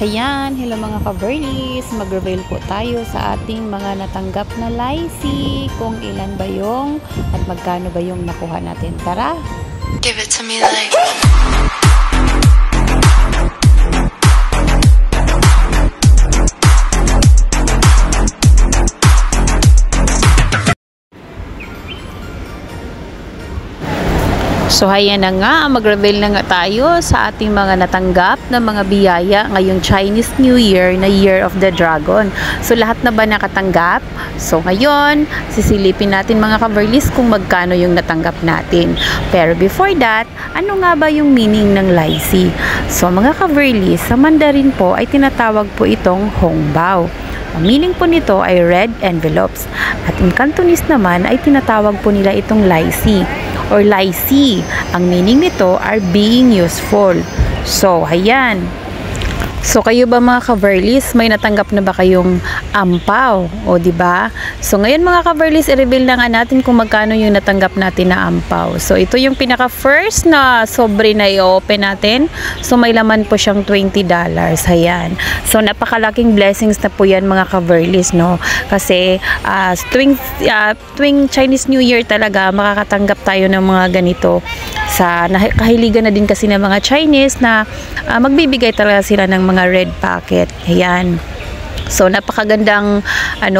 Ayan, hello mga ka-Verlies, mag-reveal po tayo sa ating mga natanggap na lychee, kung ilan ba yung at magkano ba yung nakuha natin. Tara! Give it to me like So ayan na nga, mag-reveal na nga tayo sa ating mga natanggap na mga biyaya ngayong Chinese New Year na Year of the Dragon. So lahat na ba nakatanggap? So ngayon, sisilipin natin mga ka-Verlies kung magkano yung natanggap natin. Pero before that, ano nga ba yung meaning ng lychee? So mga ka-Verlies, sa Mandarin po ay tinatawag po itong hongbao. Ang meaning po nito ay red envelopes. At in Cantonese naman ay tinatawag po nila itong lychee or lychee. Ang meaning nito are being useful. So, ayan. So, kayo ba mga ka-Verlies, may natanggap na ba kayong ampaw? O, diba? So, ngayon mga ka-Verlies, i-reveal na nga natin kung magkano yung natanggap natin na ampaw. So, ito yung pinaka-first na sobre na i-open natin. So, may laman po siyang $20. Ayan. So, napakalaking blessings na po yan mga ka-Verlies, no? Kasi, tuwing Chinese New Year talaga, makakatanggap tayo ng mga ganito. Kahiligan na din kasi ng mga Chinese na magbibigay talaga sila ng mga red packet. Ayan. So, napakagandang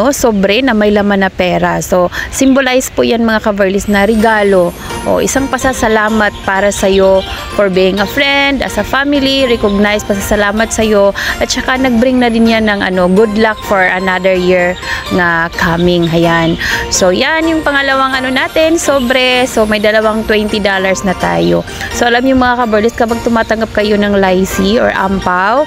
sobre na may laman na pera. So, symbolize po yan mga ka-Verlies na regalo o isang pasasalamat para sa'yo for being a friend, as a family, recognize pasasalamat sa'yo at saka nag-bring na din yan ng good luck for another year na coming. Ayan. So, yan yung pangalawang natin, sobre. So, may dalawang $20 na tayo. So, alam niyo mga ka-Verlies, kapag tumatanggap kayo ng lychee or ampaw,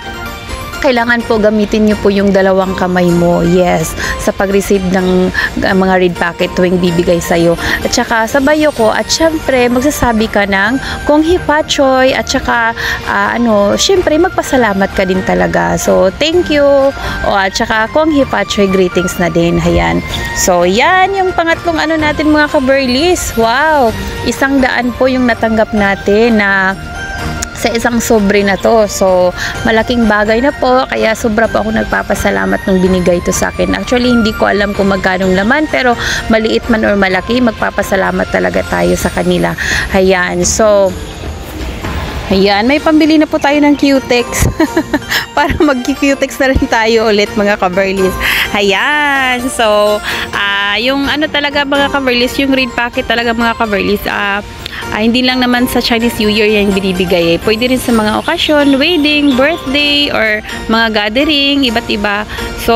kailangan po gamitin nyo po yung dalawang kamay mo, yes, sa pag-receive ng mga red packet tuwing bibigay sa'yo. At saka sabayo ko, at syempre magsasabi ka ng kung hipachoy, at saka syempre magpasalamat ka din talaga. So, thank you. At saka kung hipachoy, greetings na din. Ayan. So, yan yung pangatlong natin mga ka-Verlies. Wow! 100 po yung natanggap natin na sa isang sobre na to. So, malaking bagay na po. Kaya sobra po ako nagpapasalamat nung binigay to sa akin. Actually, hindi ko alam kung magkanong laman, pero maliit man or malaki, magpapasalamat talaga tayo sa kanila. Ayan. So, ayan, may pambili na po tayo ng Q-Tex para mag-Q-Tex na rin tayo ulit mga ka-Verlies. Ayan, so yung talaga mga ka-Verlies, yung red packet talaga mga ka-Verlies, hindi lang naman sa Chinese New Year yan binibigay. Pwede rin sa mga okasyon, wedding, birthday, or mga gathering, iba't iba. So,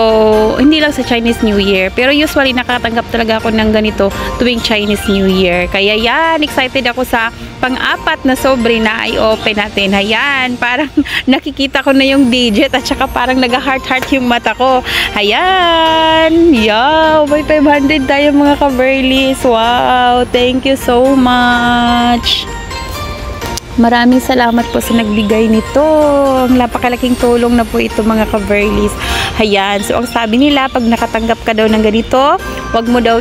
hindi lang sa Chinese New Year. Pero usually, nakatanggap talaga ako ng ganito tuwing Chinese New Year. Kaya yan, excited ako sa pang-apat na sobre na i-open natin. Ayan, parang nakikita ko na yung digit at saka parang nag-heart-heart yung mata ko. Ayan, yeah, may 500 tayo mga ka-Verlies. Wow, thank you so much. Maraming salamat po sa nagbigay nito. Ang napakalaking tulong na po ito mga ka-Verlies. Ayan. So, ang sabi nila, pag nakatanggap ka daw ng ganito, wag mo daw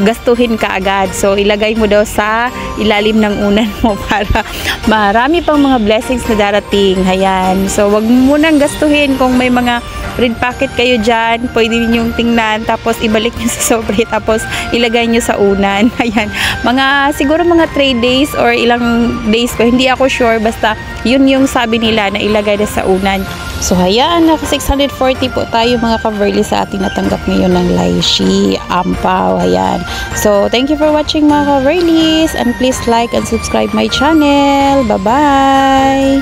gastuhin ka agad. So, ilagay mo daw sa ilalim ng unan mo para marami pang mga blessings na darating. Ayan. So, wag mo munang gastuhin. Kung may mga red packet kayo dyan, pwede ninyong tingnan, tapos ibalik nyo sa sobre, tapos ilagay nyo sa unan. Ayan. Siguro mga 3 days or ilang days ko, hindi ako sure, basta yun yung sabi nila na ilagay na sa unan. So, ayan, naka 640 po tayo mga ka-Verlies sa ating natanggap ngayon ng lychee, ampaw. Ayan. So, thank you for watching mga ka-Verlies, and please like and subscribe my channel. Bye-bye!